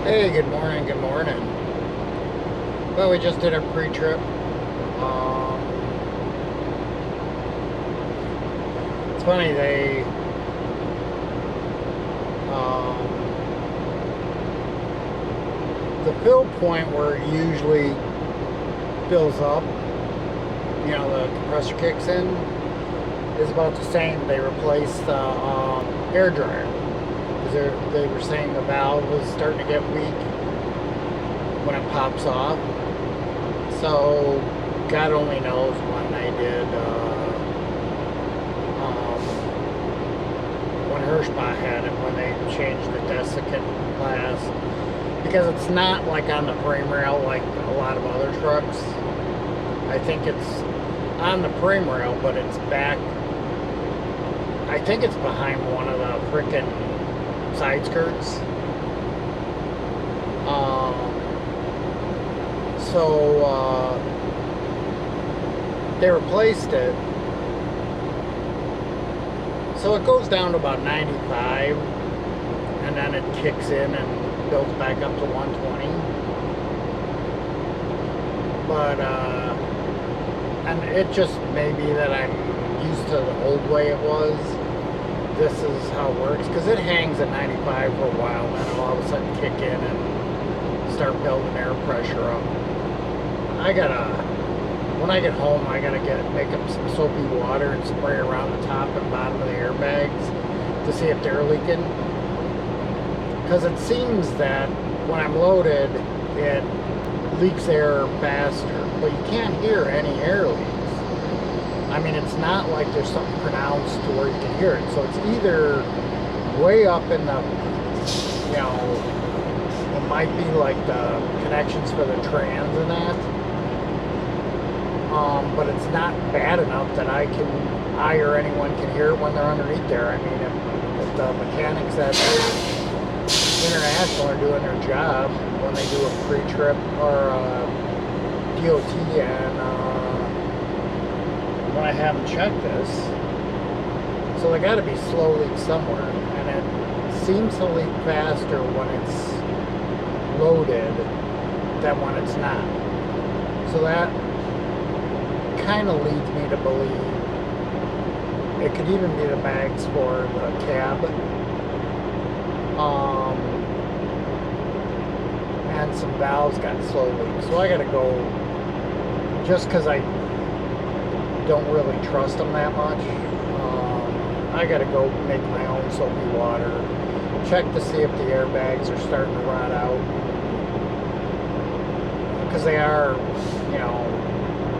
Hey, good morning, good morning. Well, we just did our pre-trip. It's funny, the fill point where it usually fills up, the compressor kicks in, is about the same. They replaced the air dryer. Because they were saying the valve was starting to get weak when it pops off. So God only knows when they did, when Hirschbach had it, when they changed the desiccant glass. Because it's not like on the frame rail like a lot of other trucks. I think it's on the frame rail, but it's back. I think it's behind one of the frickin' side skirts. So they replaced it. So it goes down to about 95, and then it kicks in and builds back up to 120. But and it just may be that I'm used to the old way it was. This is how it works, because it hangs at 95 for a while, and then it'll all of a sudden kick in and start building air pressure up. When I get home, I gotta make up some soapy water and spray around the top and bottom of the airbags to see if they're leaking. Because it seems that when I'm loaded, it leaks air faster, but you can't hear any air leaks. I mean, it's not like there's something pronounced to where you can hear it. So it's either way up in the, it might be like the connections for the trans and that. But it's not bad enough that I or anyone can hear it when they're underneath there. I mean, if the mechanics at International are doing their job when they do a pre-trip or DOT, and when I have them check this, so they got to be slow leak somewhere, and it seems to leak faster when it's loaded than when it's not. So that kind of leads me to believe it could even be the bags for the cab. And some valves got slow leaks. So I gotta go, just because I don't really trust them that much, I gotta go make my own soapy water, check to see if the airbags are starting to rot out, because they are,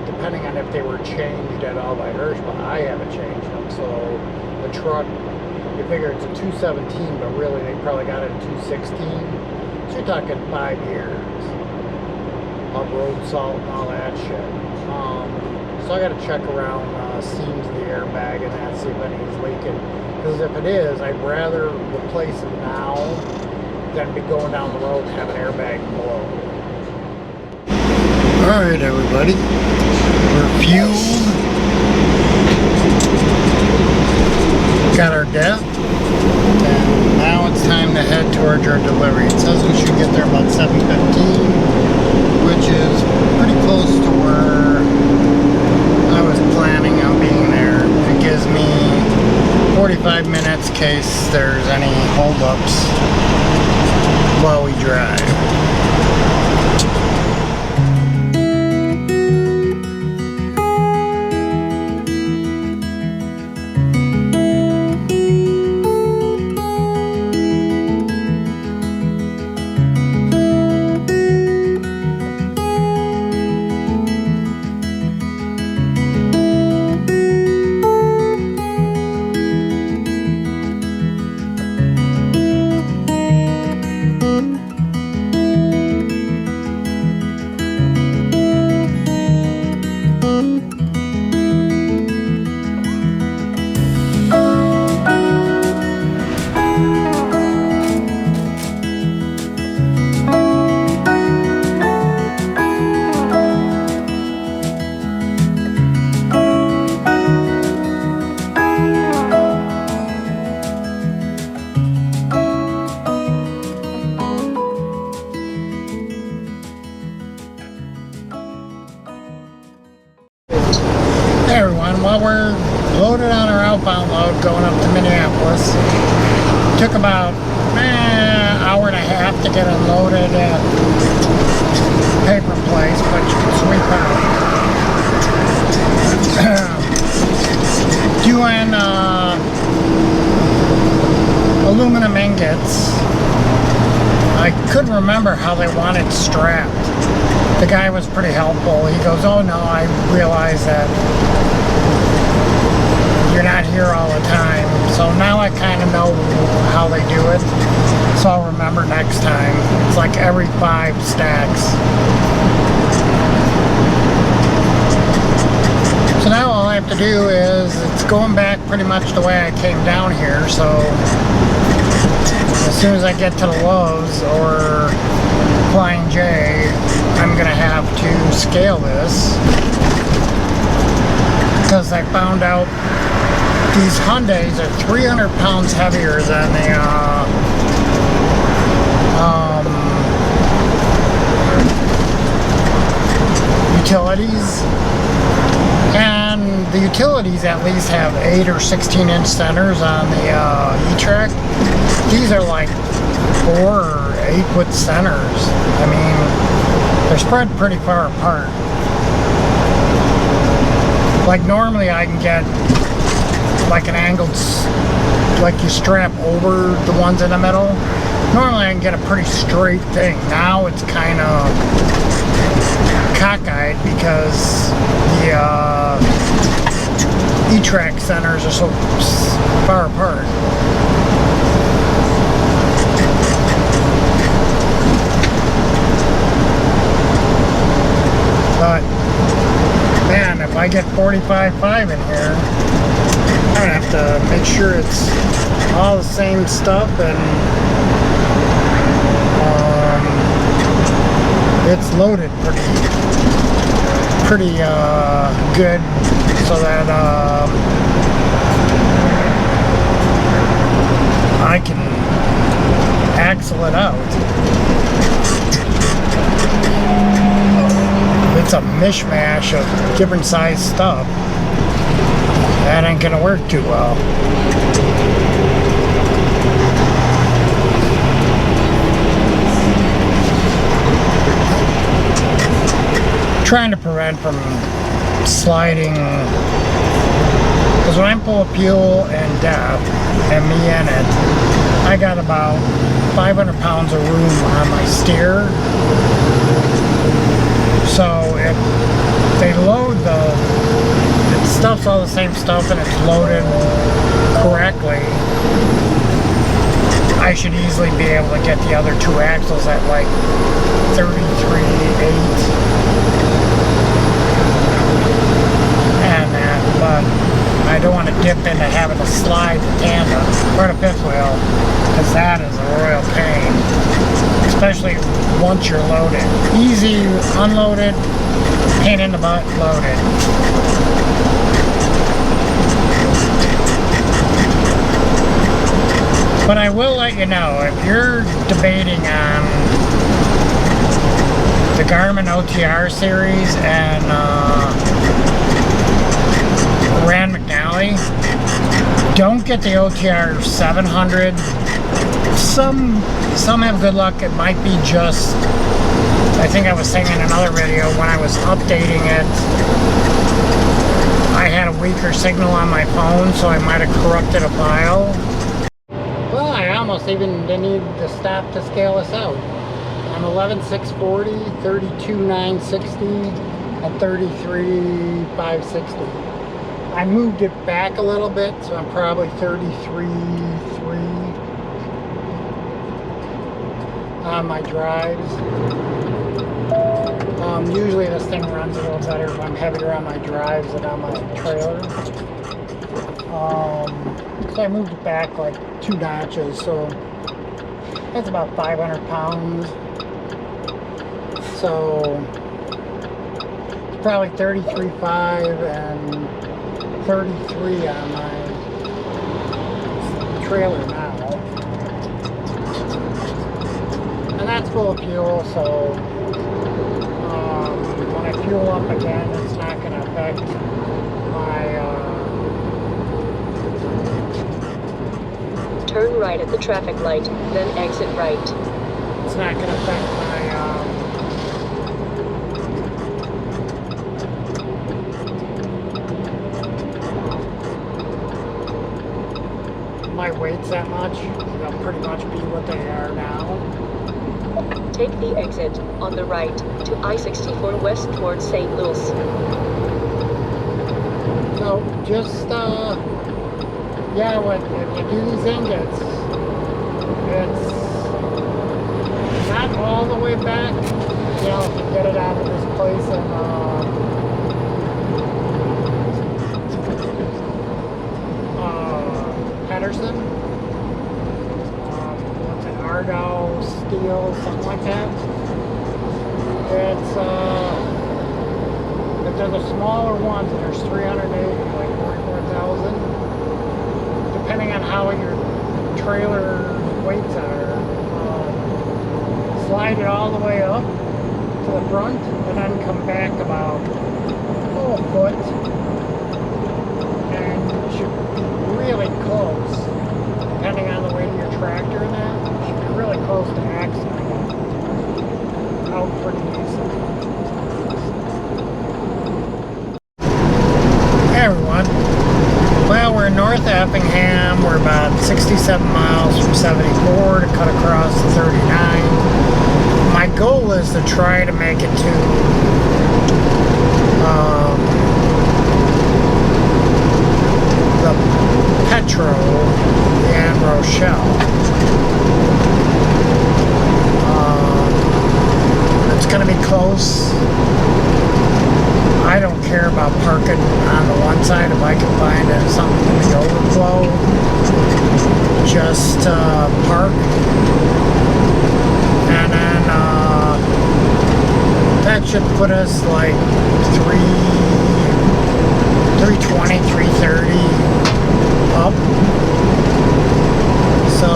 depending on if they were changed at all by Hirschbach. I haven't changed them, so the truck, you figure it's a 217, but really they probably got it at 216. So you're talking 5 years of road salt and all that shit. So I got to check around seams of the airbag and that, see if anything's leaking. Because if it is, I'd rather replace it now than be going down the road and have an airbag blow. All right, everybody. We're fueled. Got our depth. And now it's time to head towards our delivery. It says we should get there about 7:15, which is pretty close to where I was planning on being there. It gives me 45 minutes in case there's any holdups while we drive. southbound load going up to Minneapolis. Took about an hour and a half to get unloaded at paper place, but you can sweep out. Doing aluminum ingots. I couldn't remember how they wanted strapped. The guy was pretty helpful. He goes, oh no, I realize that you're not here all the time. So now I kind of know how they do it. So I'll remember next time. It's like every 5 stacks. So now all I have to do is, it's going back pretty much the way I came down here. So as soon as I get to the Lowe's or Flying J, I'm gonna have to scale this, because I found out these Hyundais are 300 pounds heavier than the utilities, and the utilities at least have 8 or 16-inch centers on the E-Track. These are like 4 or 8-foot centers. I mean, they're spread pretty far apart. Like normally I can get like an angled, like you strap over the ones in the middle. Normally I can get a pretty straight thing. Now it's kind of cockeyed because the E-Track centers are so far apart. But man, if I get 45.5 in here, I'm gonna have to make sure it's all the same stuff, and it's loaded pretty good, so that I can axle it out. It's a mishmash of different size stuff. That ain't gonna work too well. Trying to prevent from sliding, because when I'm full of fuel and DEF and me in it, I got about 500 pounds of room on my steer. So if they load the stuff's all the same stuff and it's loaded correctly, I should easily be able to get the other 2 axles at like 33.8 and that, but I don't want to dip into having to slide the tandem or the 5th wheel, because that is a royal pain, especially once you're loaded. Easy unloaded, pain in the butt loaded. But I will let you know, if you're debating on the Garmin OTR series and Rand McNally, don't get the OTR 700. Some have good luck. It might be just, I think I was saying in another video, when I was updating it, I had a weaker signal on my phone, so I might have corrupted a file. Well, I almost even didn't need to stop to scale this out. I'm 11,640, 32,960, and 33,560. I moved it back a little bit, so I'm probably 33.3 on my drives. Usually this thing runs a little better if I'm heavier on my drives than on my trailer. So I moved it back like 2 notches, so that's about 500 pounds. So it's probably 33.5 and 33 on my trailer now. And that's full of fuel, so when I fuel up again, it's not going to affect my turn right at the traffic light, then exit right. It's not going to affect my weights that much. They'll pretty much be what they are now. Take the exit on the right to I-64 west towards St. Louis. So just, yeah, if you do these ingots, it's not all the way back. You know, if you get it out of this place in, Patterson. What's it, Argyle Steel, something like that. It's, if they're the smaller ones, there's 380, like 44,000. Depending on how your trailer weights are. Slide it all the way up to the front and then come back about a foot. And you should be really close, depending on the weight of your tractor and that. You should be really close to axling it out pretty decent. Hey everyone. Well, we're in North Effingham. We're about 67 miles from 74 to cut across the 39. My goal is to try to make it to the Petro and Rochelle. It's going to be close. I don't care about parking on the one side if I can find something in the overflow. Just park. And then that should put us like 320, 330 up. So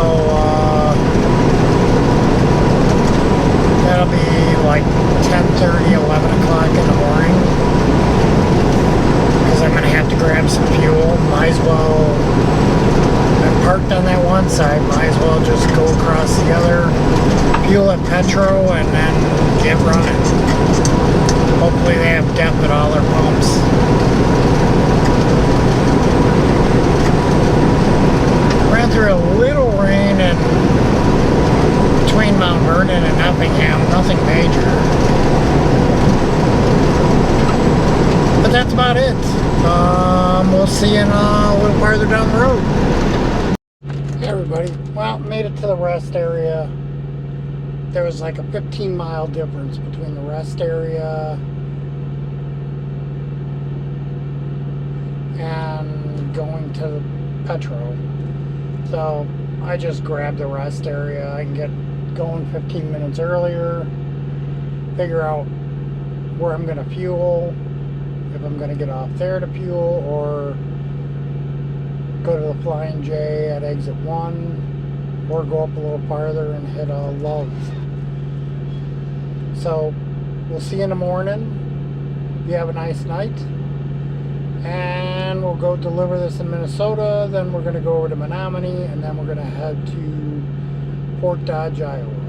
that'll be like 10:30, 11 o'clock in the morning. Because I'm going to have to grab some fuel. Might as well, I'm parked on that one side, might as well just go across the other, fuel at Petro, and then get running. Hopefully they have depth at all their pumps. Ran through a little rain in between Mount Vernon and Effingham, nothing major. But that's about it. We'll see you in a little farther down the road. Hey everybody, well, made it to the rest area. There was like a 15-mile difference between the rest area and going to the Petro. So I just grabbed the rest area. I can get going 15 minutes earlier, figure out where I'm going to fuel, if I'm going to get off there to fuel, or go to the Flying J at exit 1, or go up a little farther and hit Love. So we'll see you in the morning. You have a nice night, and we'll go deliver this in Minnesota. Then we're going to go over to Menominee, and then we're going to head to Fort Dodge, Iowa.